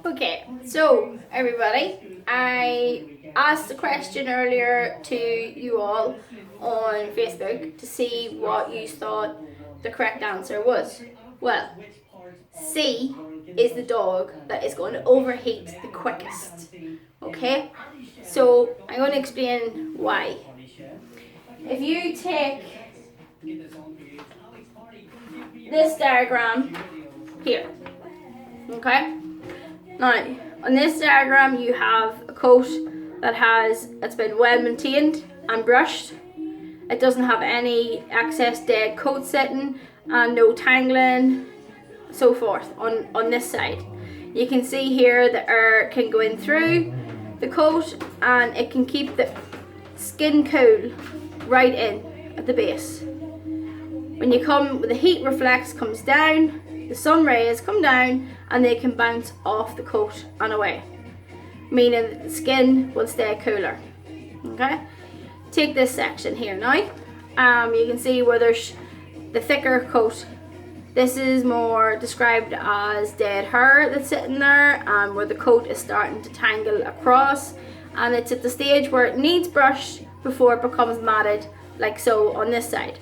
Okay, so everybody, I asked a question earlier to you all on Facebook to see what you thought the correct answer was. Well, C is the dog that is going to overheat the quickest. Okay, so I'm going to explain why. If you take this diagram here, okay? Now, on this diagram you have a coat that's been well maintained and brushed. It doesn't have any excess dead coat sitting and no tangling, so forth on this side. You can see here the air can go in through the coat and it can keep the skin cool right in at the base. When the heat reflex comes down, the sun rays come down and they can bounce off the coat and away, meaning that the skin will stay cooler. Okay, take this section here now. You can see where there's the thicker coat. This is more described as dead hair that's sitting there, and where the coat is starting to tangle across, and it's at the stage where it needs brushed before it becomes matted, like so on this side.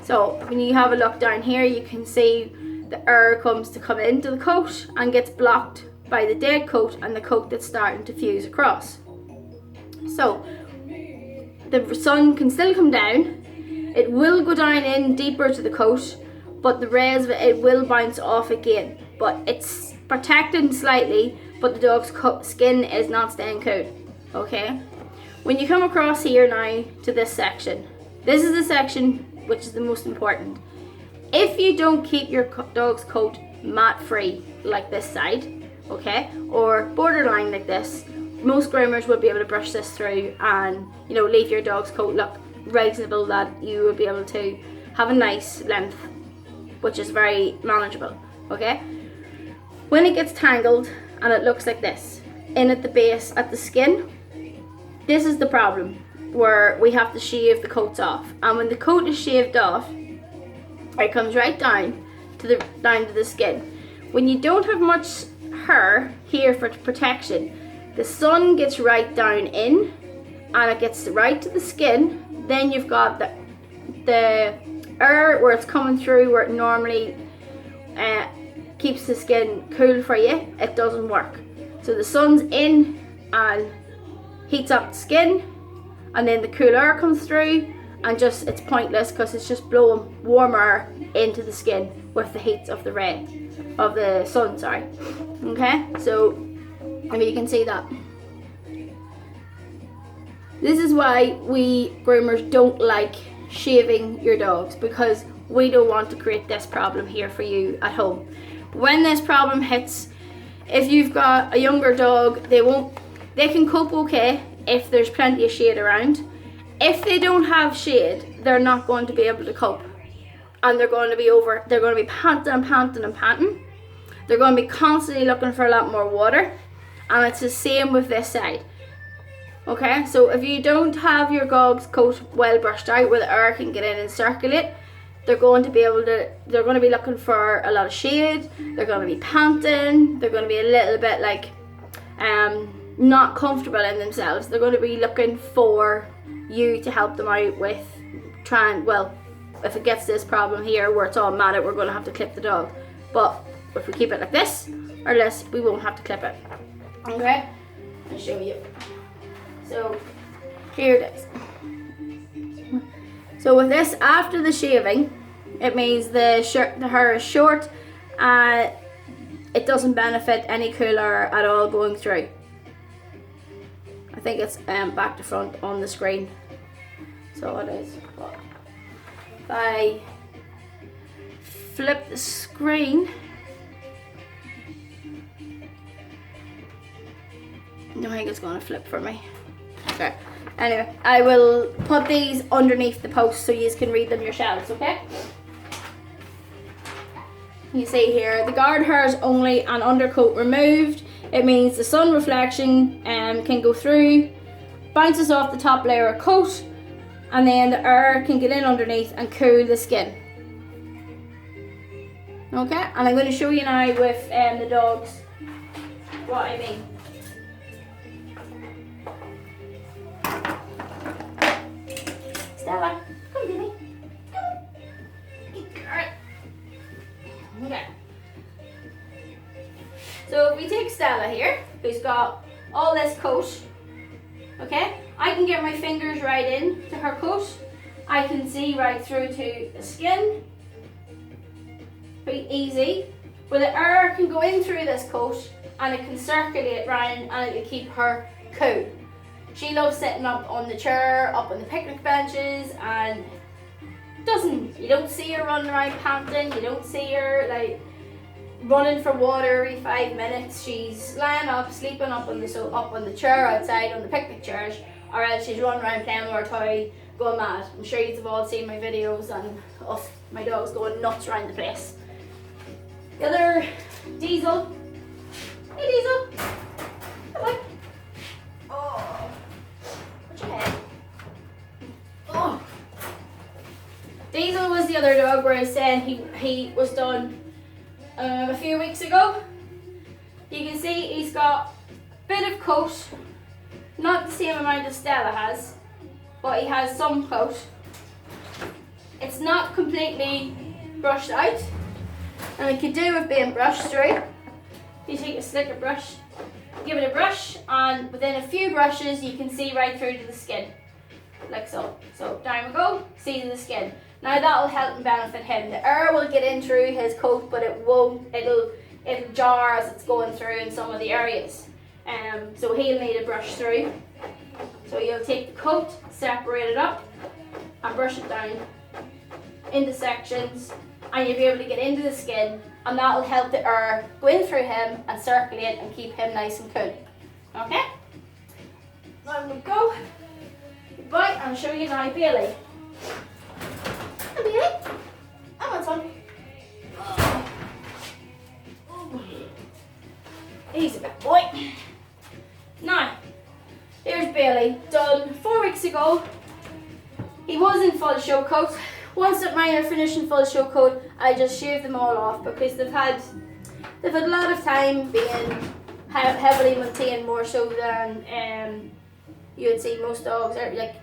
So when you have a look down here, you can see the air come into the coat and gets blocked by the dead coat and the coat that's starting to fuse across. So the sun can still come down, it will go down in deeper to the coat, but the rays of it will bounce off again. But it's protected slightly, but the dog's skin is not staying cool. Okay? When you come across here now to this section, this is the section which is the most important. If you don't keep your dog's coat mat free like this side, okay, or borderline like this, most groomers will be able to brush this through and, you know, leave your dog's coat look reasonable, that you will be able to have a nice length, which is very manageable. Okay, when it gets tangled and it looks like this in at the base at the skin, this is the problem where we have to shave the coats off. And when the coat is shaved off, it comes right down to the skin. When you don't have much hair here for protection, the sun gets right down in and it gets right to the skin. Then you've got the air where it's coming through, where it normally keeps the skin cool for you. It doesn't work. So the sun's in and heats up the skin, and then the cool air comes through, and just it's pointless because it's just blowing warm air into the skin with the heat of the sun. Sorry. Okay, so I mean, you can see that. This is why we groomers don't like shaving your dogs, because we don't want to create this problem here for you at home. When this problem hits, if you've got a younger dog, they can cope okay if there's plenty of shade around. If they don't have shade, they're not going to be able to cope, and they're going to be panting and panting and panting. They're going to be constantly looking for a lot more water, and it's the same with this side. Okay, so if you don't have your dog's coat well brushed out where the air can get in and circulate, they're going to be looking for a lot of shade. They're going to be panting. They're going to be a little bit like not comfortable in themselves. They're going to be looking for you to help them out with if it gets this problem here where it's all matted, we're going to have to clip the dog. But if we keep it like this or this, we won't have to clip it. Okay, I'll show you. So here it is. So with this, after the shaving, it means the hair is short and it doesn't benefit any cooler at all going through. I think it's back to front on the screen. So it is. If I flip the screen, I think it's going to flip for me. Okay. Anyway, I will put these underneath the post so you can read them yourselves, okay? You see here, the guard hair is only an undercoat removed. It means the sun reflection can go through, bounces off the top layer of coat, and then the air can get in underneath and cool the skin. Okay, and I'm going to show you now with the dog's what I mean. Stella, come baby. Come. Alright. Okay. So if we take Stella here, who's got all this coat, okay, I can get my fingers right in to her coat. I can see right through to the skin. Pretty easy. Where the air can go in through this coat and it can circulate round and it will keep her cool. She loves sitting up on the chair, up on the picnic benches, and you don't see her running around panting, you don't see her like running for water every 5 minutes. She's lying up, sleeping up on the chair outside on the picnic chairs, or else she's running around playing with her toy, going mad. I'm sure you've all seen my videos and my dog's going nuts around the place. The other, Diesel. Hey Diesel. Come on. Oh. Put your head. Oh. Diesel was the other dog where I was saying he was done a few weeks ago. You can see he's got a bit of coat, not the same amount as Stella has, but he has some coat. It's not completely brushed out, and it could do with being brushed through. You take a slicker brush, give it a brush, and within a few brushes you can see right through to the skin, like so. So down we go, see to the skin. Now that will help and benefit him. The air will get in through his coat, but it won't. It'll jar as it's going through in some of the areas. So he'll need a brush through. So you'll take the coat, separate it up, and brush it down into sections, and you'll be able to get into the skin, and that will help the air go in through him and circulate and keep him nice and cool. Okay? Now we go. Goodbye, and I'll show you now Bailey. Bailey, come on, son. He's a good boy. Now, here's Bailey, done 4 weeks ago. He was in full show coat. Once that mine are finished in full show coat, I just shaved them all off because they've had a lot of time being heavily maintained, more so than you would see most dogs. Like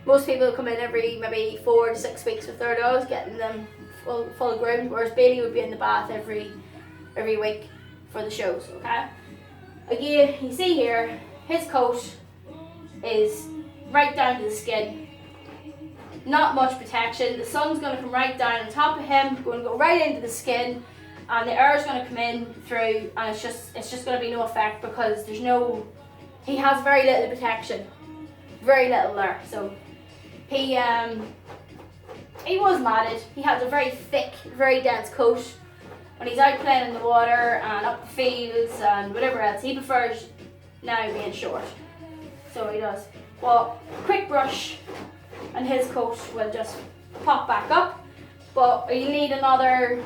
most people come in every maybe 4 to 6 weeks with their dogs, getting them full grown, whereas Bailey would be in the bath every week for the shows. Okay. Again, you see here, his coat is right down to the skin. Not much protection. The sun's going to come right down on top of him, going to go right into the skin, and the air is going to come in through, and it's just going to be no effect because he has very little protection, very little there. So he was matted. He has a very thick, very dense coat. When he's out playing in the water and up the fields and whatever else, he prefers now being short. So he does. Well, quick brush and his coat will just pop back up. But you need another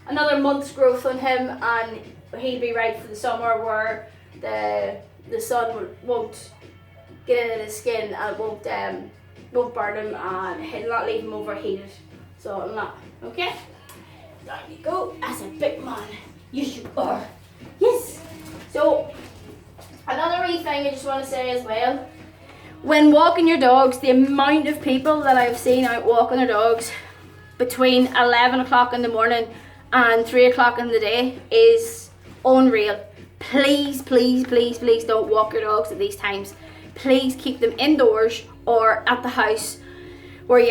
month's growth on him, and he'll be right for the summer where the sun won't get into the skin and won't burn him, and he'll not leave him overheated. So it'll not. Okay? There you go. As a big man. Yes, you are. Yes. So another wee thing I just want to say as well. When walking your dogs, the amount of people that I've seen out walking their dogs between 11 o'clock in the morning and 3 o'clock in the day is unreal. Please, please, please, please don't walk your dogs at these times. Please keep them indoors or at the house where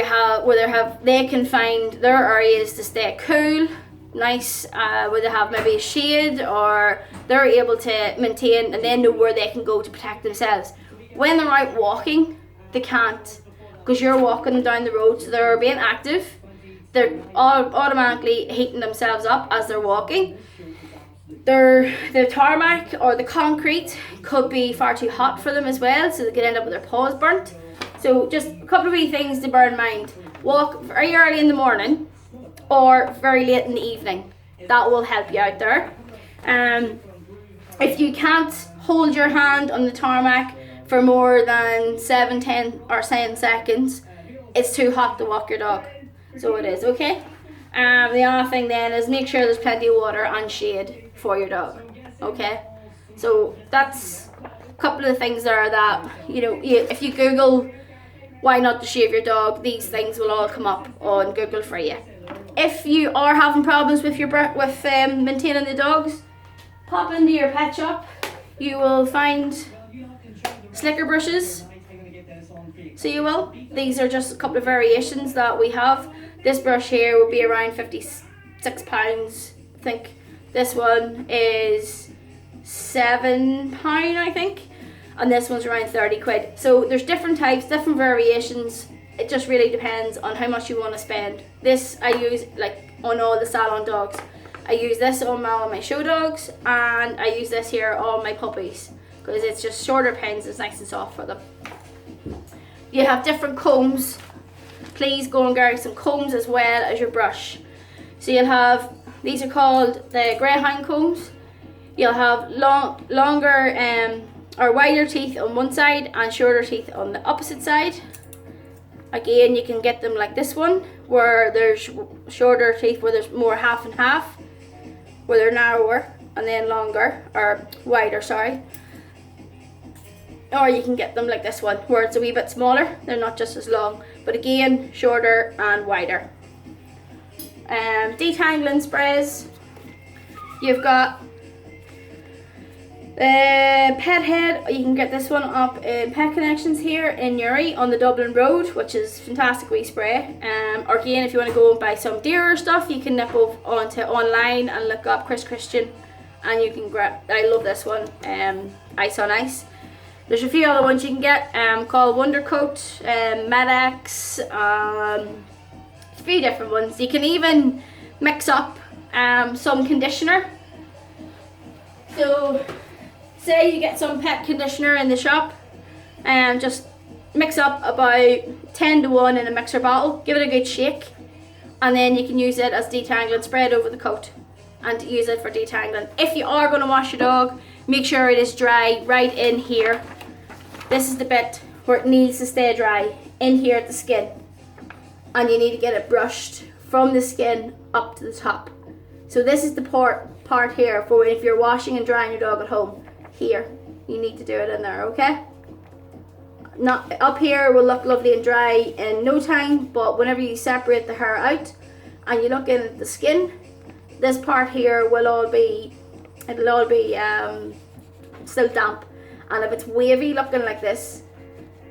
they can find their areas to stay cool, nice, where they have maybe a shade, or they're able to maintain and then know where they can go to protect themselves. When they're out walking, they can't, because you're walking them down the road, so they're being active. They're automatically heating themselves up as they're walking. The tarmac or the concrete could be far too hot for them as well, so they could end up with their paws burnt. So just a couple of wee things to bear in mind. Walk very early in the morning or very late in the evening. That will help you out there. If you can't hold your hand on the tarmac for more than 7, 10 or 10 seconds, it's too hot to walk your dog. So it is, okay? The other thing then is make sure there's plenty of water and shade for your dog. okay? So that's a couple of things there that, you know, if you Google why not to shave your dog, these things will all come up on Google for you. If you are having problems with your maintaining the dogs, pop into your pet shop. You will find slicker brushes. So you will. These are just a couple of variations that we have. This brush here will be around £56, I think. This one is £7, I think. And this one's around 30 quid. So there's different types, different variations. It just really depends on how much you want to spend. This I use like on all the salon dogs. I use this on all my show dogs, and I use this here on my puppies because it's just shorter pins. It's nice and soft for them. You have different combs. Please go and get some combs as well as your brush. So you'll have, these are called the greyhound combs. You'll have longer or wider teeth on one side and shorter teeth on the opposite side. Again, you can get them like this one, where there's shorter teeth, where there's more half and half, where they're narrower, and then longer, or wider, sorry. Or you can get them like this one, where it's a wee bit smaller, they're not just as long, but again, shorter and wider. Detangling sprays, you've got Pet Head. You can get this one up in Pet Connections here in Newry on the Dublin Road, which is fantastic wee spray. Or again, if you want to go and buy some dearer stuff, you can nip over onto online and look up Chris Christian, and you can grab. I love this one, Ice on Ice. There's a few other ones you can get called Wonder Coat, Medex, a few different ones. You can even mix up some conditioner. So say you get some pet conditioner in the shop, and just mix up about 10 to 1 in a mixer bottle, give it a good shake, and then you can use it as detangling, spread over the coat and use it for detangling. If you are going to wash your dog, make sure it is dry right in here. This is the bit where it needs to stay dry, in here at the skin, and you need to get it brushed from the skin up to the top. So this is the part here for if you're washing and drying your dog at home. Here, you need to do it in there, okay? Not up here will look lovely and dry in no time, but whenever you separate the hair out and you look in at the skin, this part here will all be, it'll all be still damp. And if it's wavy looking like this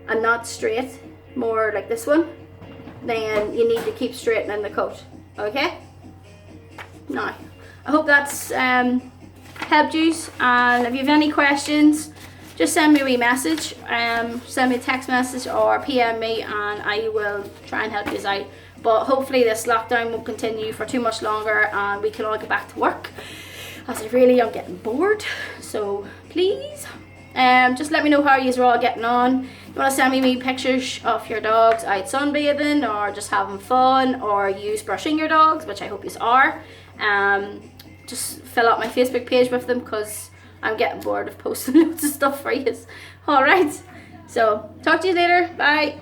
and not straight, more like this one, then you need to keep straightening the coat, okay? Now, I hope that's helped you, and if you have any questions, just send me a wee message, send me a text message or PM me, and I will try and help you out. But hopefully this lockdown won't continue for too much longer and we can all get back to work, as I really am getting bored. So please just let me know how you are all getting on. If you want to send me pictures of your dogs out sunbathing or just having fun, or you brushing your dogs, which I hope you are, just fill out my Facebook page with them, because I'm getting bored of posting loads of stuff for you. Alright, so talk to you later. Bye.